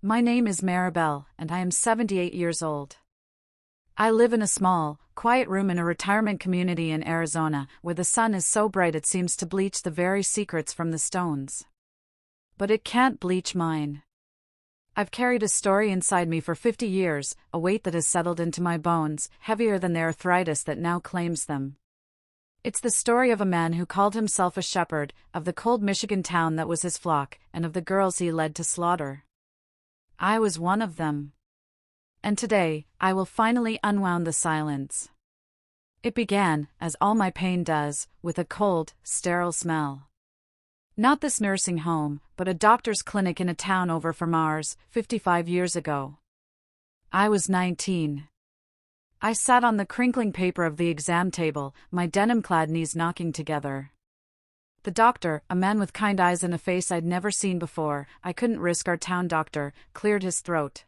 My name is Maribel, and I am 78 years old. I live in a small, quiet room in a retirement community in Arizona, where the sun is so bright it seems to bleach the very secrets from the stones. But it can't bleach mine. I've carried a story inside me for 50 years, a weight that has settled into my bones, heavier than the arthritis that now claims them. It's the story of a man who called himself a shepherd, of the cold Michigan town that was his flock, and of the girls he led to slaughter. I was one of them. And today, I will finally unwound the silence. It began, as all my pain does, with a cold, sterile smell. Not this nursing home, but a doctor's clinic in a town over from ours, 55 years ago. I was 19. I sat on the crinkling paper of the exam table, my denim-clad knees knocking together. The doctor, a man with kind eyes and a face I'd never seen before, I couldn't risk our town doctor, cleared his throat.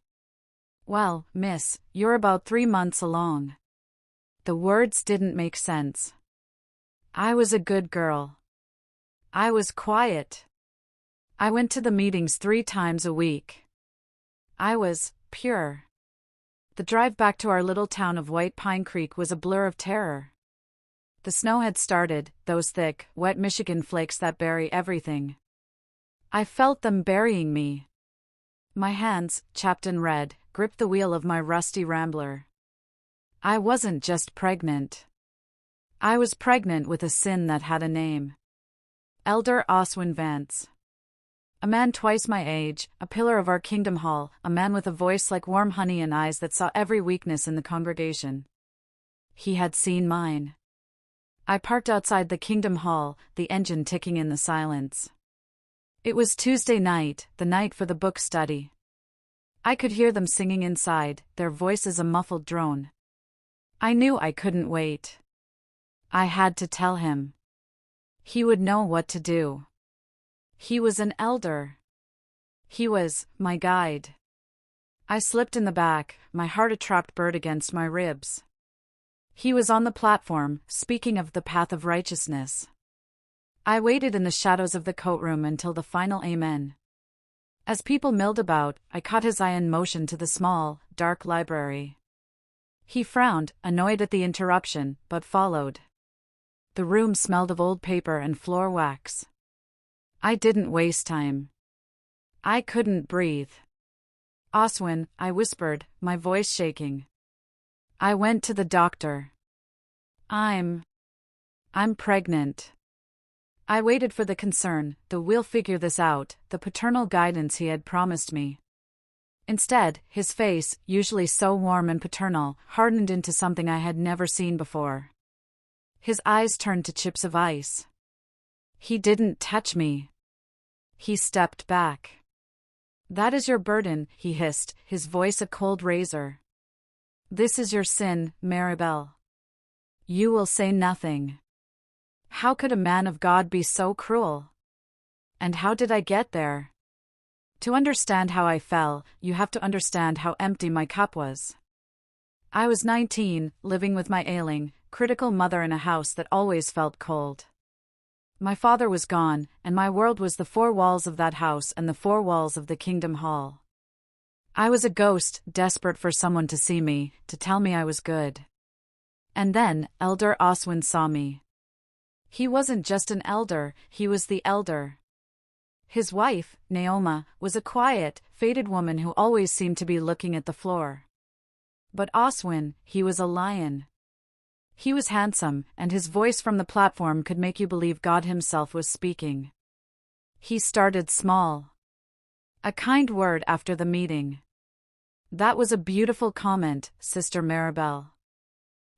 "Well, miss, you're about 3 months along." The words didn't make sense. I was a good girl. I was quiet. I went to the meetings 3 times a week. I was pure. The drive back to our little town of White Pine Creek was a blur of terror. The snow had started, those thick, wet Michigan flakes that bury everything. I felt them burying me. My hands, chapped and red, gripped the wheel of my rusty Rambler. I wasn't just pregnant. I was pregnant with a sin that had a name. Elder Oswin Vance. A man twice my age, a pillar of our Kingdom Hall, a man with a voice like warm honey and eyes that saw every weakness in the congregation. He had seen mine. I parked outside the Kingdom Hall, the engine ticking in the silence. It was Tuesday night, the night for the book study. I could hear them singing inside, their voices a muffled drone. I knew I couldn't wait. I had to tell him. He would know what to do. He was an elder. He was my guide. I slipped in the back, my heart a trapped bird against my ribs. He was on the platform, speaking of the path of righteousness. I waited in the shadows of the courtroom until the final amen. As people milled about, I caught his eye and motioned to the small, dark library. He frowned, annoyed at the interruption, but followed. The room smelled of old paper and floor wax. I didn't waste time. I couldn't breathe. "Oswin," I whispered, my voice shaking. "I went to the doctor. I'm pregnant." I waited for the concern, the "we'll figure this out," the paternal guidance he had promised me. Instead, his face, usually so warm and paternal, hardened into something I had never seen before. His eyes turned to chips of ice. He didn't touch me. He stepped back. "That is your burden," he hissed, his voice a cold razor. "This is your sin, Maribel. You will say nothing." How could a man of God be so cruel? And how did I get there? To understand how I fell, you have to understand how empty my cup was. I was 19, living with my ailing, critical mother in a house that always felt cold. My father was gone, and my world was the 4 walls of that house and the 4 walls of the Kingdom Hall. I was a ghost, desperate for someone to see me, to tell me I was good. And then, Elder Oswin saw me. He wasn't just an elder, he was the elder. His wife, Naoma, was a quiet, faded woman who always seemed to be looking at the floor. But Oswin, he was a lion. He was handsome, and his voice from the platform could make you believe God himself was speaking. He started small. A kind word after the meeting. "That was a beautiful comment, Sister Maribel.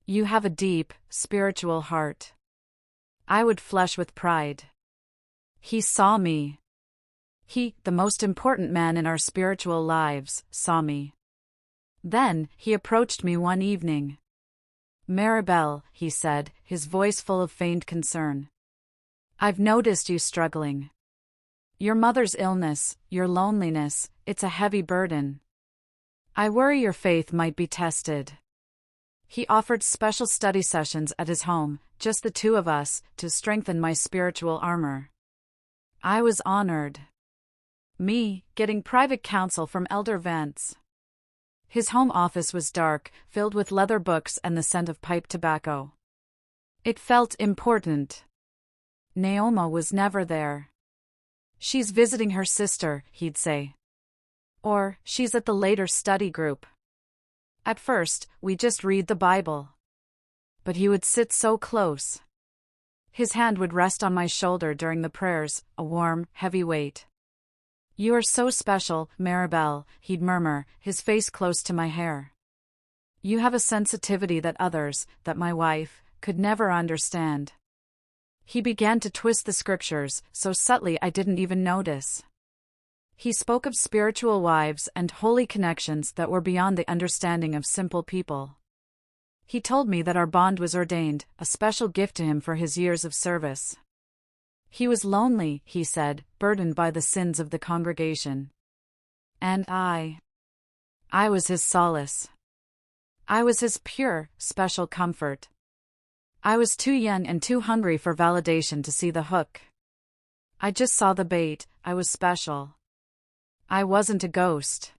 You have a deep, spiritual heart." I would flush with pride. He saw me. He, the most important man in our spiritual lives, saw me. Then, he approached me one evening. "Maribel," he said, his voice full of feigned concern. "I've noticed you struggling. Your mother's illness, your loneliness, it's a heavy burden. I worry your faith might be tested." He offered special study sessions at his home, just the 2 of us, to strengthen my spiritual armor. I was honored. Me, getting private counsel from Elder Vance. His home office was dark, filled with leather books and the scent of pipe tobacco. It felt important. Naoma was never there. She's visiting her sister, he'd say. Or, she's at the later study group. At first, we just read the Bible. But he would sit so close. His hand would rest on my shoulder during the prayers, a warm, heavy weight. "You are so special, Maribel," he'd murmur, his face close to my hair. "You have a sensitivity that others, that my wife, could never understand." He began to twist the scriptures, so subtly I didn't even notice. He spoke of spiritual wives and holy connections that were beyond the understanding of simple people. He told me that our bond was ordained, a special gift to him for his years of service. He was lonely, he said, burdened by the sins of the congregation. And I was his solace. I was his pure, special comfort. I was too young and too hungry for validation to see the hook. I just saw the bait. I was special. I wasn't a ghost.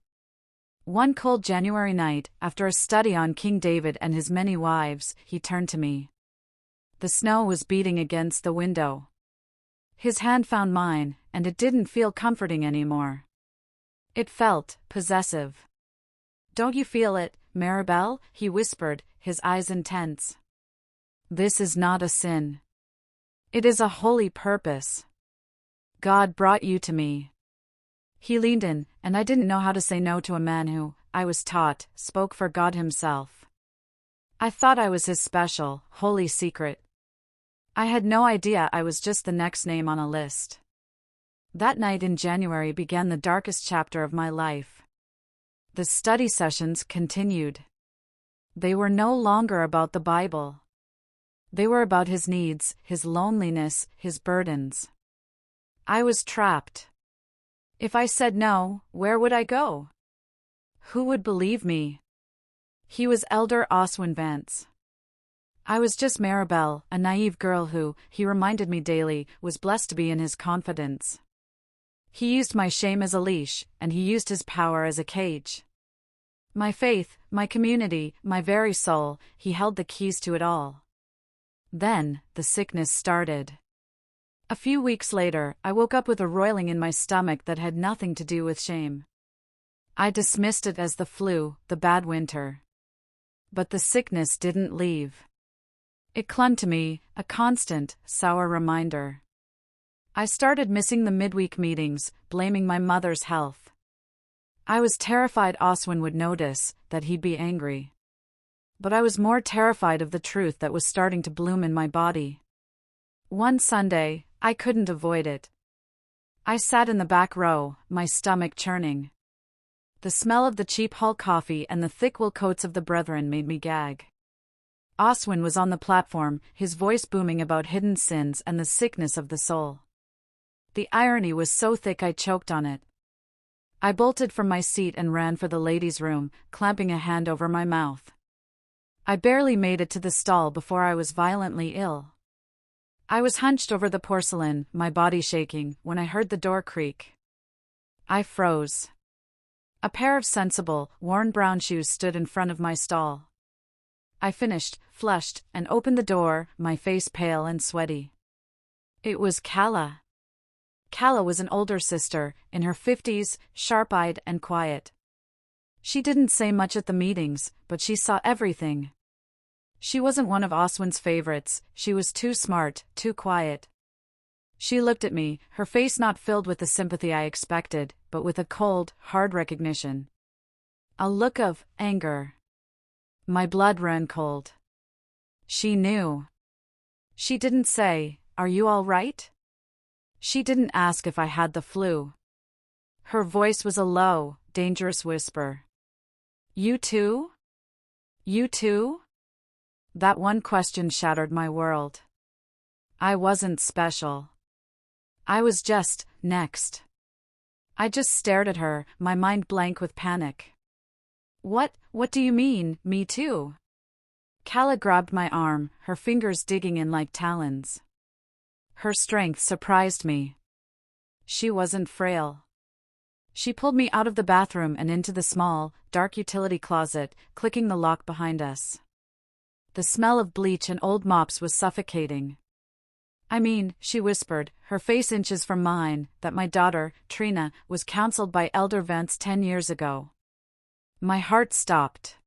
One cold January night, after a study on King David and his many wives, he turned to me. The snow was beating against the window. His hand found mine, and it didn't feel comforting anymore. It felt possessive. "Don't you feel it, Maribel?" he whispered, his eyes intense. "This is not a sin. It is a holy purpose. God brought you to me." He leaned in, and I didn't know how to say no to a man who, I was taught, spoke for God himself. I thought I was his special, holy secret. I had no idea I was just the next name on a list. That night in January began the darkest chapter of my life. The study sessions continued. They were no longer about the Bible. They were about his needs, his loneliness, his burdens. I was trapped. If I said no, where would I go? Who would believe me? He was Elder Oswin Vance. I was just Maribel, a naive girl who, he reminded me daily, was blessed to be in his confidence. He used my shame as a leash, and he used his power as a cage. My faith, my community, my very soul, he held the keys to it all. Then, the sickness started. A few weeks later, I woke up with a roiling in my stomach that had nothing to do with shame. I dismissed it as the flu, the bad winter. But the sickness didn't leave. It clung to me, a constant, sour reminder. I started missing the midweek meetings, blaming my mother's health. I was terrified Oswin would notice, that he'd be angry. But I was more terrified of the truth that was starting to bloom in my body. One Sunday, I couldn't avoid it. I sat in the back row, my stomach churning. The smell of the cheap Hull coffee and the thick wool coats of the brethren made me gag. Oswin was on the platform, his voice booming about hidden sins and the sickness of the soul. The irony was so thick I choked on it. I bolted from my seat and ran for the ladies' room, clamping a hand over my mouth. I barely made it to the stall before I was violently ill. I was hunched over the porcelain, my body shaking, when I heard the door creak. I froze. A pair of sensible, worn brown shoes stood in front of my stall. I finished, flushed, and opened the door, my face pale and sweaty. It was Calla. Calla was an older sister, in her 50s, sharp-eyed and quiet. She didn't say much at the meetings, but she saw everything. She wasn't one of Oswin's favorites, she was too smart, too quiet. She looked at me, her face not filled with the sympathy I expected, but with a cold, hard recognition. A look of anger. My blood ran cold. She knew. She didn't say, "Are you all right?" She didn't ask if I had the flu. Her voice was a low, dangerous whisper. "You too? You too?" That one question shattered my world. I wasn't special. I was just next. I just stared at her, my mind blank with panic. What do you mean, me too?" Calla grabbed my arm, her fingers digging in like talons. Her strength surprised me. She wasn't frail. She pulled me out of the bathroom and into the small, dark utility closet, clicking the lock behind us. The smell of bleach and old mops was suffocating. "I mean," she whispered, her face inches from mine, "that my daughter, Trina, was counseled by Elder Vance 10 years ago." My heart stopped.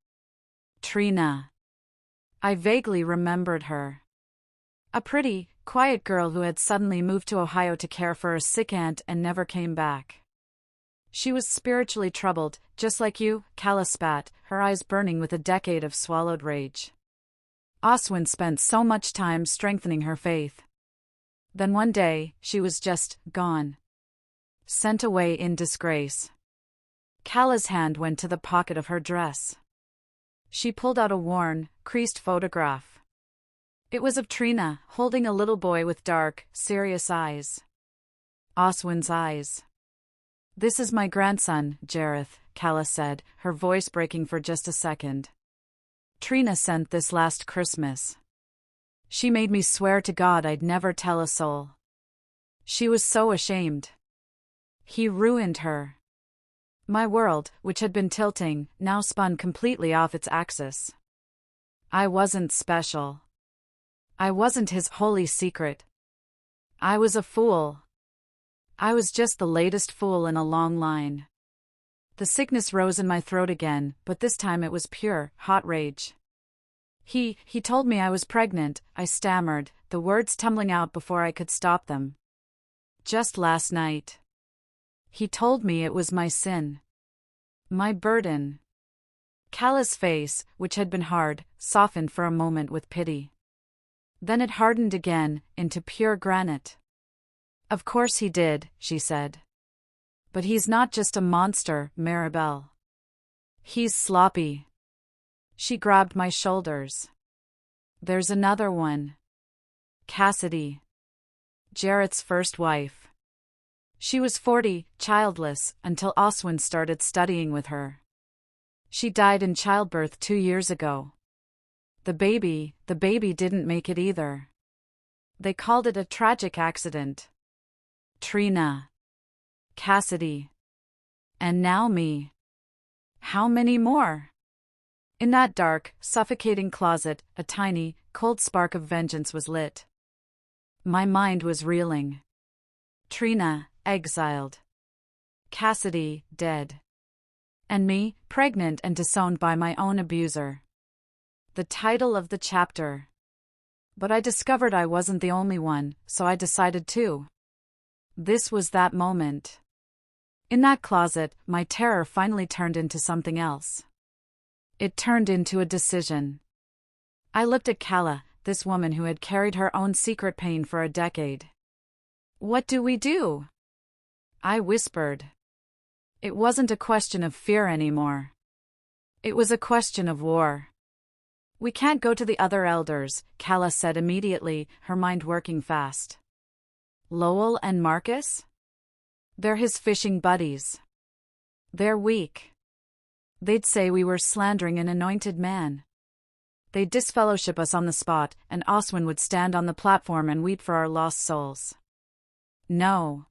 Trina. I vaguely remembered her. A pretty, quiet girl who had suddenly moved to Ohio to care for a sick aunt and never came back. She was spiritually troubled, just like you, Calla spat, her eyes burning with a decade of swallowed rage. Oswin spent so much time strengthening her faith. Then one day, she was just gone. Sent away in disgrace. Calla's hand went to the pocket of her dress. She pulled out a worn, creased photograph. It was of Trina, holding a little boy with dark, serious eyes. Oswin's eyes. "This is my grandson, Jareth," Calla said, her voice breaking for just a second. "Trina sent this last Christmas. She made me swear to God I'd never tell a soul. She was so ashamed. He ruined her." My world, which had been tilting, now spun completely off its axis. I wasn't special. I wasn't his holy secret. I was a fool. I was just the latest fool in a long line. The sickness rose in my throat again, but this time it was pure, hot rage. He told me I was pregnant," I stammered, the words tumbling out before I could stop them. "Just last night. He told me it was my sin. My burden." Calla's face, which had been hard, softened for a moment with pity. Then it hardened again, into pure granite. "Of course he did," she said. "But he's not just a monster, Maribel. He's sloppy." She grabbed my shoulders. "There's another one. Cassidy. Jarrett's first wife. She was 40, childless, until Oswin started studying with her. She died in childbirth 2 years ago. The baby didn't make it either. They called it a tragic accident. Trina. Cassidy. And now me. How many more?" In that dark, suffocating closet, a tiny, cold spark of vengeance was lit. My mind was reeling. Trina, exiled. Cassidy, dead. And me, pregnant and disowned by my own abuser. The title of the chapter. But I discovered I wasn't the only one, so I decided to. This was that moment. In that closet, my terror finally turned into something else. It turned into a decision. I looked at Calla, this woman who had carried her own secret pain for a decade. "What do we do?" I whispered. It wasn't a question of fear anymore. It was a question of war. "We can't go to the other elders," Calla said immediately, her mind working fast. "Lowell and Marcus? They're his fishing buddies. They're weak. They'd say we were slandering an anointed man. They'd disfellowship us on the spot, and Oswin would stand on the platform and weep for our lost souls. No.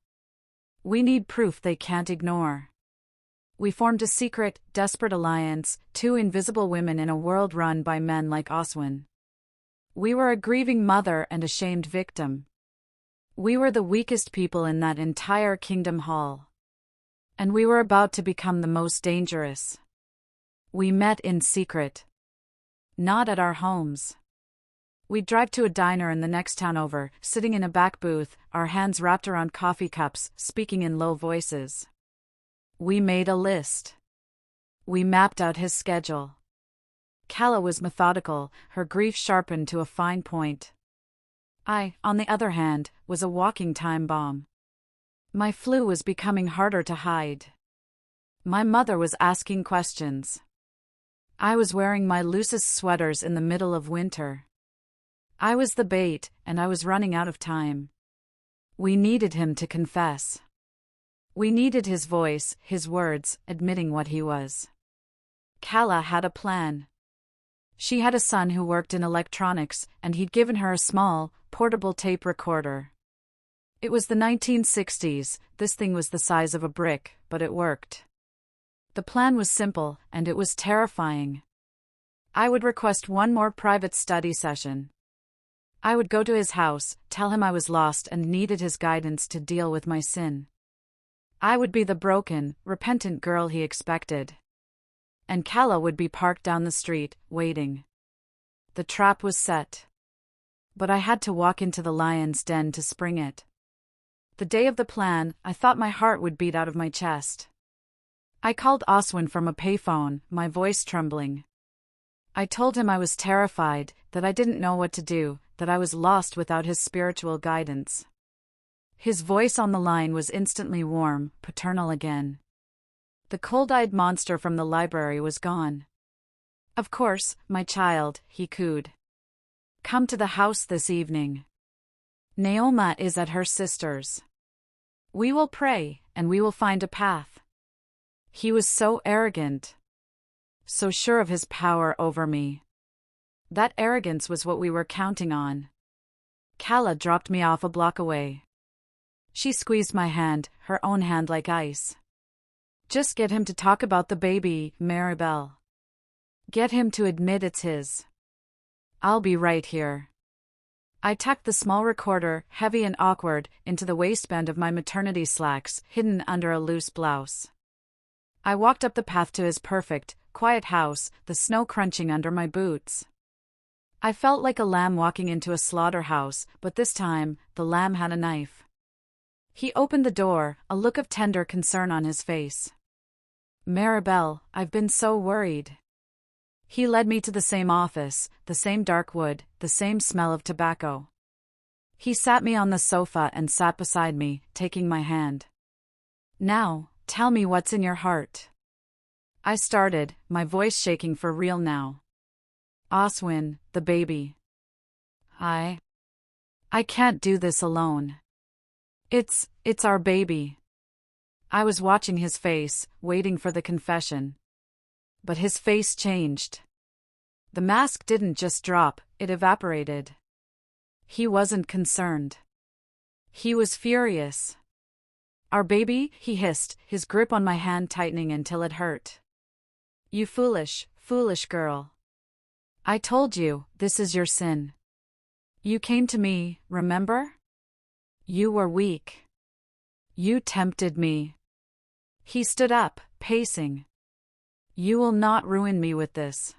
We need proof they can't ignore." We formed a secret, desperate alliance, 2 invisible women in a world run by men like Oswin. We were a grieving mother and a shamed victim. We were the weakest people in that entire kingdom hall. And we were about to become the most dangerous. We met in secret. Not at our homes. We'd drive to a diner in the next town over, sitting in a back booth, our hands wrapped around coffee cups, speaking in low voices. We made a list. We mapped out his schedule. Calla was methodical, her grief sharpened to a fine point. I, on the other hand, was a walking time bomb. My flu was becoming harder to hide. My mother was asking questions. I was wearing my loosest sweaters in the middle of winter. I was the bait, and I was running out of time. We needed him to confess. We needed his voice, his words, admitting what he was. Calla had a plan. She had a son who worked in electronics, and he'd given her a small, portable tape recorder. It was the 1960s, this thing was the size of a brick, but it worked. The plan was simple, and it was terrifying. I would request one more private study session. I would go to his house, tell him I was lost and needed his guidance to deal with my sin. I would be the broken, repentant girl he expected. And Kala would be parked down the street, waiting. The trap was set. But I had to walk into the lion's den to spring it. The day of the plan, I thought my heart would beat out of my chest. I called Oswin from a payphone, my voice trembling. I told him I was terrified, that I didn't know what to do, that I was lost without his spiritual guidance. His voice on the line was instantly warm, paternal again. The cold-eyed monster from the library was gone. "Of course, my child," he cooed. "Come to the house this evening. Naoma is at her sister's. We will pray, and we will find a path." He was so arrogant. So sure of his power over me. That arrogance was what we were counting on. Kala dropped me off a block away. She squeezed my hand, her own hand like ice. "Just get him to talk about the baby, Maribel. Get him to admit it's his. I'll be right here." I tucked the small recorder, heavy and awkward, into the waistband of my maternity slacks, hidden under a loose blouse. I walked up the path to his perfect, quiet house, the snow crunching under my boots. I felt like a lamb walking into a slaughterhouse, but this time, the lamb had a knife. He opened the door, a look of tender concern on his face. "Maribel, I've been so worried." He led me to the same office, the same dark wood, the same smell of tobacco. He sat me on the sofa and sat beside me, taking my hand. "Now, tell me what's in your heart." I started, my voice shaking for real now. "Oswin, the baby. I can't do this alone. It's our baby." I was watching his face, waiting for the confession. But his face changed. The mask didn't just drop, it evaporated. He wasn't concerned. He was furious. "Our baby?" he hissed, his grip on my hand tightening until it hurt. "You foolish, foolish girl. I told you, this is your sin. You came to me, remember? You were weak. You tempted me." He stood up, pacing. "You will not ruin me with this.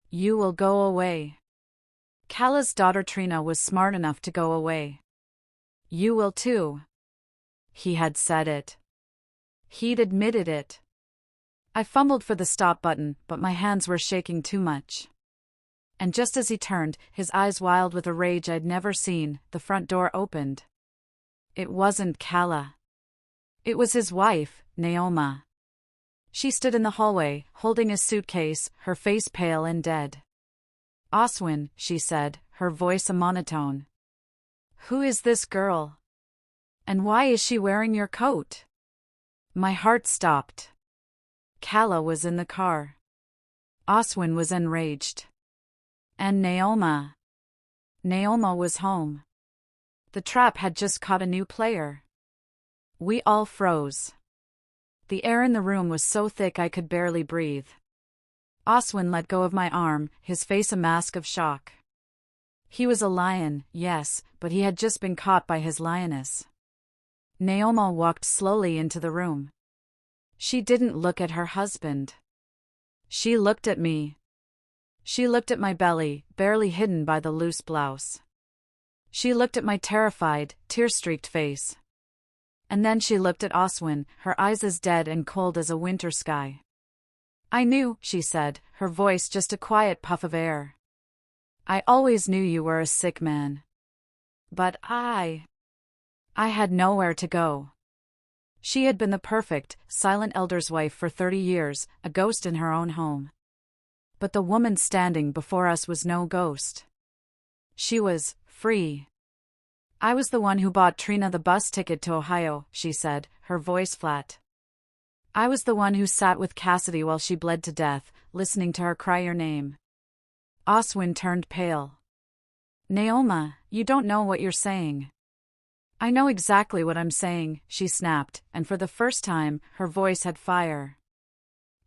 You will go away. Kala's daughter Trina was smart enough to go away. You will too." He had said it. He'd admitted it. I fumbled for the stop button, but my hands were shaking too much. And just as he turned, his eyes wild with a rage I'd never seen, the front door opened. It wasn't Kala. It was his wife, Naoma. She stood in the hallway, holding a suitcase, her face pale and dead. "Oswin," she said, her voice a monotone. "Who is this girl? And why is she wearing your coat?" My heart stopped. Kala was in the car. Oswin was enraged. And Naoma. Naoma was home. The trap had just caught a new player. We all froze. The air in the room was so thick I could barely breathe. Oswin let go of my arm, his face a mask of shock. He was a lion, yes, but he had just been caught by his lioness. Naoma walked slowly into the room. She didn't look at her husband. She looked at me. She looked at my belly, barely hidden by the loose blouse. She looked at my terrified, tear-streaked face. And then she looked at Oswin, her eyes as dead and cold as a winter sky. "I knew," she said, her voice just a quiet puff of air. "I always knew you were a sick man. But I had nowhere to go." She had been the perfect, silent elder's wife for 30 years, a ghost in her own home. But the woman standing before us was no ghost. She was free. "I was the one who bought Trina the bus ticket to Ohio," she said, her voice flat. "I was the one who sat with Cassidy while she bled to death, listening to her cry your name." Oswin turned pale. "Naoma, you don't know what you're saying." I know exactly what I'm saying, she snapped, and for the first time, her voice had fire.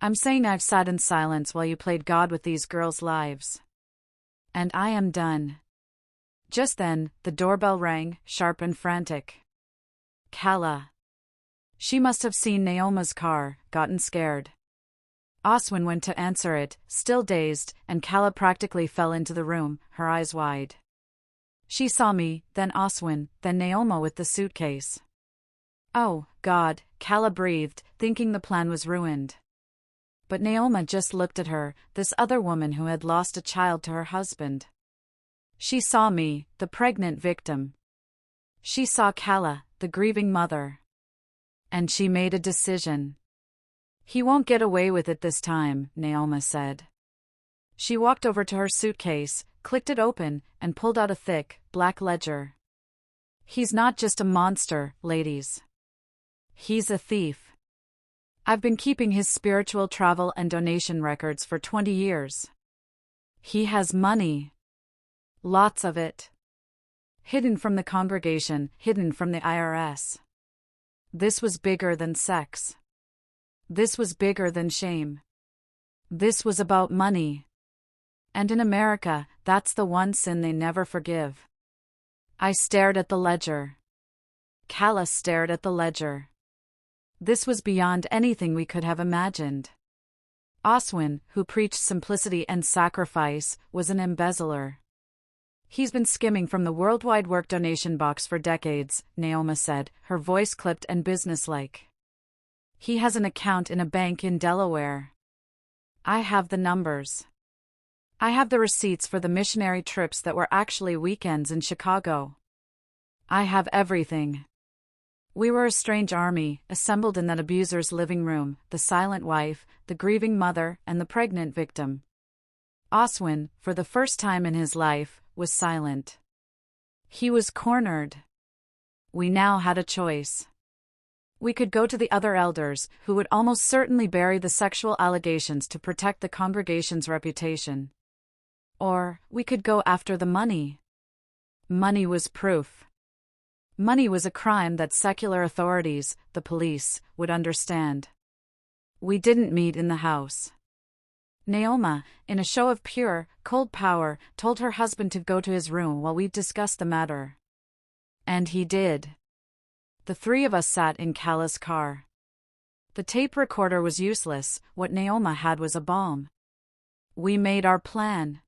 I'm saying I've sat in silence while you played God with these girls' lives. And I am done. Just then, the doorbell rang, sharp and frantic. Calla. She must have seen Naoma's car, gotten scared. Oswin went to answer it, still dazed, and Calla practically fell into the room, her eyes wide. She saw me, then Oswin, then Naoma with the suitcase. Oh, God, Calla breathed, thinking the plan was ruined. But Naoma just looked at her, this other woman who had lost a child to her husband. She saw me, the pregnant victim. She saw Calla, the grieving mother. And she made a decision. He won't get away with it this time, Naoma said. She walked over to her suitcase, clicked it open, and pulled out a thick, black ledger. He's not just a monster, ladies. He's a thief. I've been keeping his spiritual travel and donation records for 20 years. He has money. Lots of it. Hidden from the congregation, hidden from the IRS. This was bigger than sex. This was bigger than shame. This was about money. And in America, that's the one sin they never forgive. I stared at the ledger. Calla stared at the ledger. This was beyond anything we could have imagined. Oswin, who preached simplicity and sacrifice, was an embezzler. He's been skimming from the worldwide work donation box for decades, Naoma said, her voice clipped and businesslike. He has an account in a bank in Delaware. I have the numbers. I have the receipts for the missionary trips that were actually weekends in Chicago. I have everything. We were a strange army, assembled in that abuser's living room, the silent wife, the grieving mother, and the pregnant victim. Oswin, for the first time in his life, was silent. He was cornered. We now had a choice. We could go to the other elders, who would almost certainly bury the sexual allegations to protect the congregation's reputation. Or, we could go after the money. Money was proof. Money was a crime that secular authorities, the police, would understand. We didn't meet in the house. Naoma, in a show of pure, cold power, told her husband to go to his room while we discussed the matter. And he did. The three of us sat in Calla's car. The tape recorder was useless, what Naoma had was a bomb. We made our plan.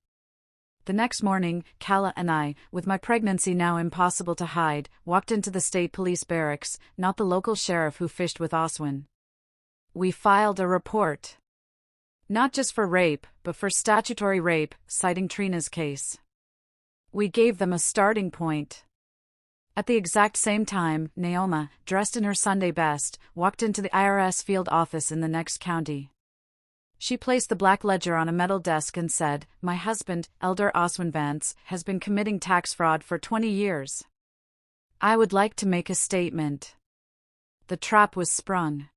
The next morning, Calla and I, with my pregnancy now impossible to hide, walked into the state police barracks, not the local sheriff who fished with Oswin. We filed a report. Not just for rape, but for statutory rape, citing Trina's case. We gave them a starting point. At the exact same time, Naoma, dressed in her Sunday best, walked into the IRS field office in the next county. She placed the black ledger on a metal desk and said, "My husband, Elder Oswin Vance, has been committing tax fraud for 20 years. I would like to make a statement." The trap was sprung.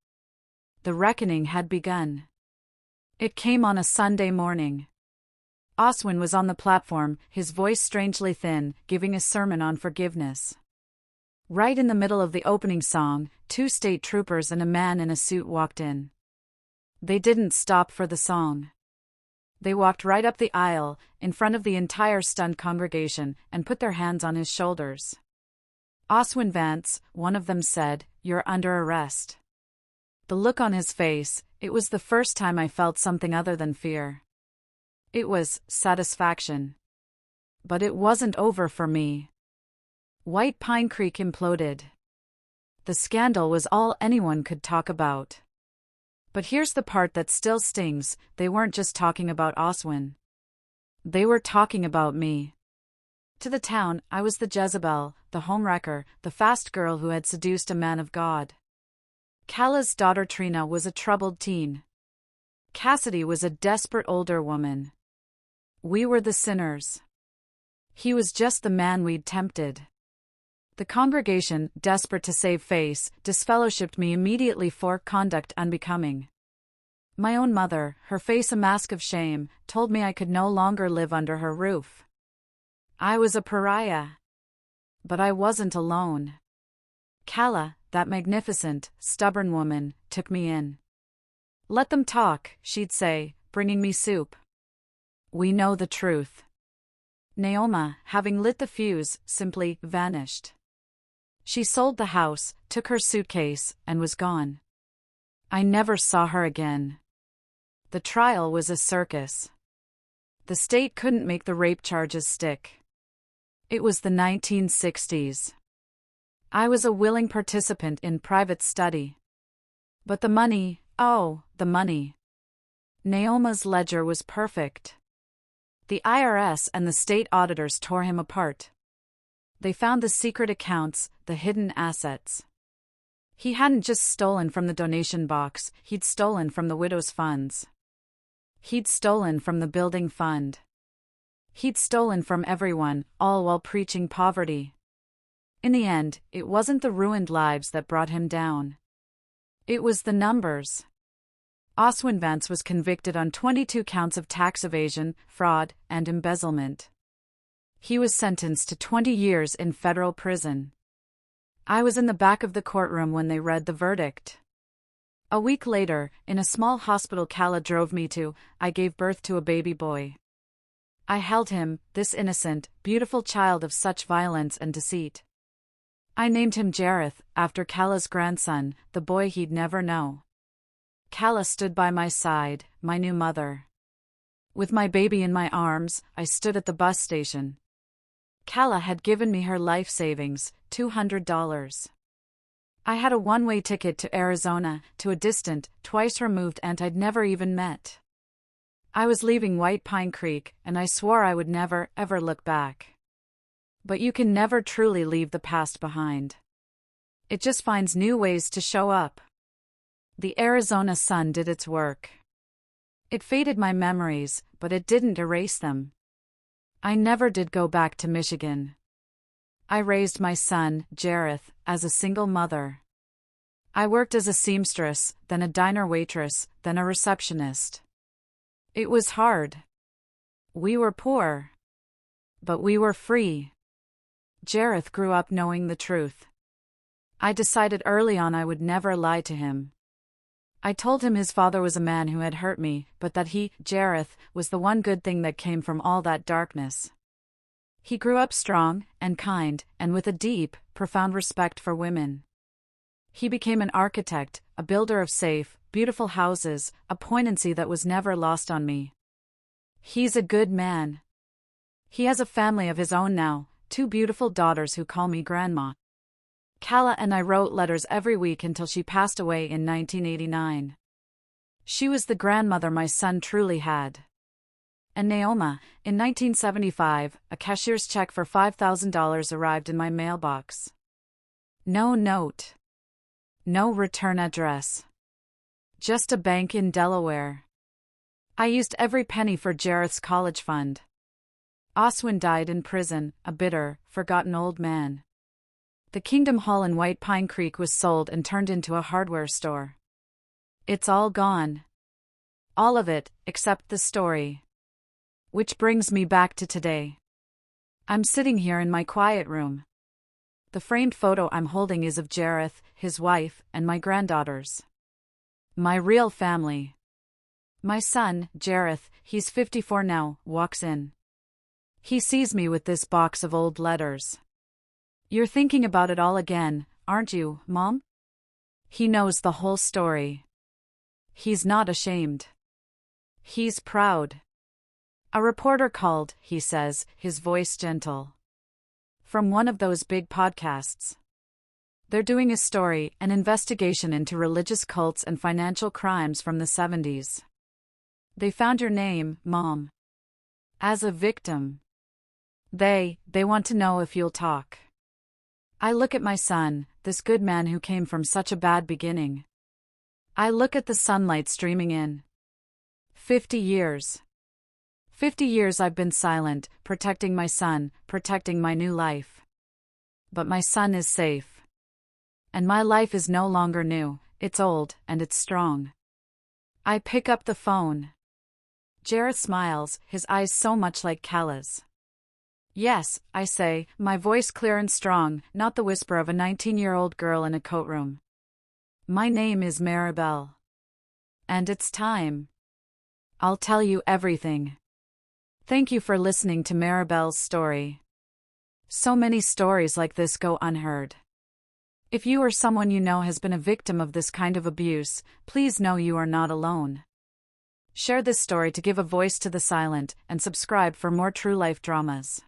The reckoning had begun. It came on a Sunday morning. Oswin was on the platform, his voice strangely thin, giving a sermon on forgiveness. Right in the middle of the opening song, 2 state troopers and a man in a suit walked in. They didn't stop for the song. They walked right up the aisle, in front of the entire stunned congregation, and put their hands on his shoulders. "Oswin Vance," one of them said, "you're under arrest." The look on his face, it was the first time I felt something other than fear. It was satisfaction. But it wasn't over for me. White Pine Creek imploded. The scandal was all anyone could talk about. But here's the part that still stings, they weren't just talking about Oswin. They were talking about me. To the town, I was the Jezebel, the homewrecker, the fast girl who had seduced a man of God. Calla's daughter Trina was a troubled teen. Cassidy was a desperate older woman. We were the sinners. He was just the man we'd tempted. The congregation, desperate to save face, disfellowshipped me immediately for conduct unbecoming. My own mother, her face a mask of shame, told me I could no longer live under her roof. I was a pariah. But I wasn't alone. Calla, that magnificent, stubborn woman, took me in. Let them talk, she'd say, bringing me soup. We know the truth. Naoma, having lit the fuse, simply vanished. She sold the house, took her suitcase, and was gone. I never saw her again. The trial was a circus. The state couldn't make the rape charges stick. It was the 1960s. I was a willing participant in private study. But the money, oh, the money. Naoma's ledger was perfect. The IRS and the state auditors tore him apart. They found the secret accounts, the hidden assets. He hadn't just stolen from the donation box, he'd stolen from the widow's funds. He'd stolen from the building fund. He'd stolen from everyone, all while preaching poverty. In the end, it wasn't the ruined lives that brought him down. It was the numbers. Oswin Vance was convicted on 22 counts of tax evasion, fraud, and embezzlement. He was sentenced to 20 years in federal prison. I was in the back of the courtroom when they read the verdict. A week later, in a small hospital Calla drove me to, I gave birth to a baby boy. I held him, this innocent, beautiful child of such violence and deceit. I named him Jareth, after Calla's grandson, the boy he'd never know. Calla stood by my side, my new mother. With my baby in my arms, I stood at the bus station. Calla had given me her life savings, $200. I had a one-way ticket to Arizona, to a distant, twice-removed aunt I'd never even met. I was leaving White Pine Creek, and I swore I would never, ever look back. But you can never truly leave the past behind. It just finds new ways to show up. The Arizona sun did its work. It faded my memories, but it didn't erase them. I never did go back to Michigan. I raised my son, Jareth, as a single mother. I worked as a seamstress, then a diner waitress, then a receptionist. It was hard. We were poor. But we were free. Jareth grew up knowing the truth. I decided early on I would never lie to him. I told him his father was a man who had hurt me, but that he, Jareth, was the one good thing that came from all that darkness. He grew up strong, and kind, and with a deep, profound respect for women. He became an architect, a builder of safe, beautiful houses, a poignancy that was never lost on me. He's a good man. He has a family of his own now, 2 beautiful daughters who call me Grandma. Calla and I wrote letters every week until she passed away in 1989. She was the grandmother my son truly had. And Naoma, in 1975, a cashier's check for $5,000 arrived in my mailbox. No note. No return address. Just a bank in Delaware. I used every penny for Jareth's college fund. Oswin died in prison, a bitter, forgotten old man. The Kingdom Hall in White Pine Creek was sold and turned into a hardware store. It's all gone. All of it, except the story. Which brings me back to today. I'm sitting here in my quiet room. The framed photo I'm holding is of Jareth, his wife, and my granddaughters. My real family. My son, Jareth, he's 54 now, walks in. He sees me with this box of old letters. You're thinking about it all again, aren't you, Mom? He knows the whole story. He's not ashamed. He's proud. A reporter called, he says, his voice gentle. From one of those big podcasts. They're doing a story, an investigation into religious cults and financial crimes from the 70s. They found your name, Mom. As a victim. They want to know if you'll talk. I look at my son, this good man who came from such a bad beginning. I look at the sunlight streaming in. 50 years. 50 years I've been silent, protecting my son, protecting my new life. But my son is safe. And my life is no longer new, it's old, and it's strong. I pick up the phone. Jareth smiles, his eyes so much like Calla's. Yes, I say, my voice clear and strong, not the whisper of a 19-year-old girl in a coat room. My name is Maribel. And it's time. I'll tell you everything. Thank you for listening to Maribel's story. So many stories like this go unheard. If you or someone you know has been a victim of this kind of abuse, please know you are not alone. Share this story to give a voice to the silent, and subscribe for more true life dramas.